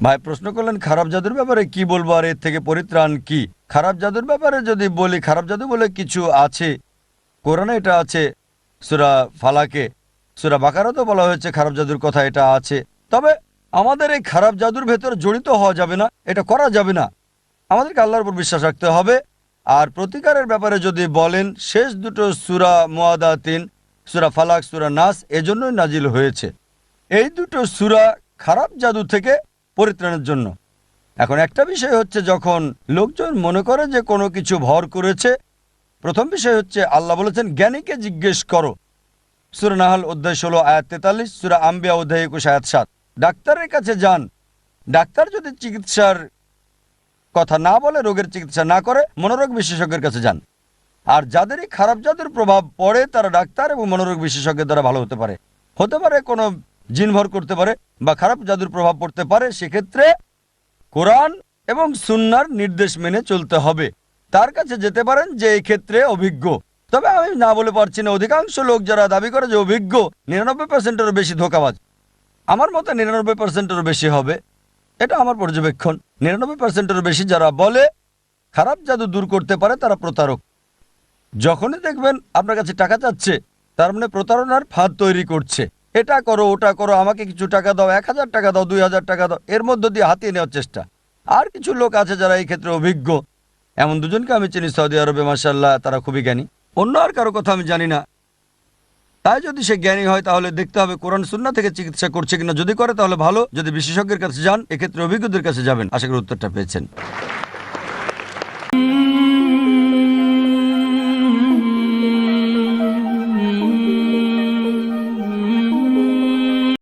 ভাই প্রশ্ন করলেন খারাপ জাদুর ব্যাপারে কি বলবো আর এর থেকে পরিত্রাণ কি। খারাপ জাদুর ব্যাপারে যদি বলি, খারাপ জাদু বলে কিছু আছে, কোরআনে এটা আছে, সূরা ফালাকে, সূরা বাকারাতেও বলা হয়েছে খারাপ জাদুর কথা এটা আছে। তবে আমাদের এই খারাপ জাদুর ভেতর জড়িত হওয়া যাবে না, এটা করা যাবে না। আমাদেরকে আল্লাহর উপর বিশ্বাস রাখতে হবে। আর প্রতিকারের ব্যাপারে যদি বলেন, শেষ দুটো সূরা মুআদাতিন, সূরা ফালাক, সূরা নাস এজন্যই নাজিল হয়েছে। এই দুটো সূরা খারাপ জাদু থেকে পরিত্রাণের জন্য। এখন একটা বিষয় হচ্ছে, যখন লোকজন মনে করে যে কোনো কিছু ভর করেছে, প্রথম বিষয় হচ্ছে আল্লাহ বলেছেন জ্ঞানীকে জিজ্ঞেস করো। সূরা নাহল অধ্যায় 16 আয়াত 43, সূরা আম্বিয়া অধ্যায় 21 আয়াত 7। ডাক্তারের কাছে যান, ডাক্তার যদি চিকিৎসার কথা না বলে, রোগের চিকিৎসা না করে, মনোরোগ বিশেষজ্ঞের কাছে যান। আর যাদেরই খারাপ জাদুর প্রভাব পড়ে তারা ডাক্তার এবং মনোরোগ বিশেষজ্ঞের দ্বারা ভালো হতে পারে কোনো জিন ভর করতে পারে বা খারাপ জাদুর প্রভাব পড়তে পারে। সেক্ষেত্রে কোরআন এবং সুন্নাহর নির্দেশ মেনে চলতে হবে। তার কাছে যেতে পারেন যে এই ক্ষেত্রে অভিজ্ঞ। তবে আমি না বলে পারছি না, অধিকাংশ লোক যারা দাবি করে যে অভিজ্ঞ, 99%-এরও বেশি ধোঁকাবাজ। আমার মতে 99%-এরও বেশি হবে, এটা আমার পর্যবেক্ষণ। 99%-এরও বেশি যারা বলে খারাপ জাদু দূর করতে পারে তারা প্রতারক। যখনই দেখবেন আপনার কাছে টাকা চাচ্ছে, তার মানে প্রতারণার ফাঁদ তৈরি করছে। এটা করো, ওটা করো, আমাকে কিছু টাকা দাও, 1000 টাকা দাও, 2000 টাকা দাও, এর মধ্য দিয়ে হাতিয়ে নেওয়ার চেষ্টা। আর কিছু লোক আছে যারা এই ক্ষেত্রে অভিজ্ঞ। এমন দুজনকে আমি চিনি সৌদি আরবে, মাশাআল্লাহ, তারা খুবই জ্ঞানী। অন্য আর কারো কথা আমি জানি না। তাই যদি সে জ্ঞানী হয় তাহলে দেখতে হবে কোরআন সুন্নাহ থেকে চিকিৎসা করছে কিনা। যদি করে তাহলে ভালো, যদি বিশেষজ্ঞের কাছে যান, এক্ষেত্রে অভিজ্ঞদের কাছে যাবেন। আশা করি উত্তরটা পেয়েছেন।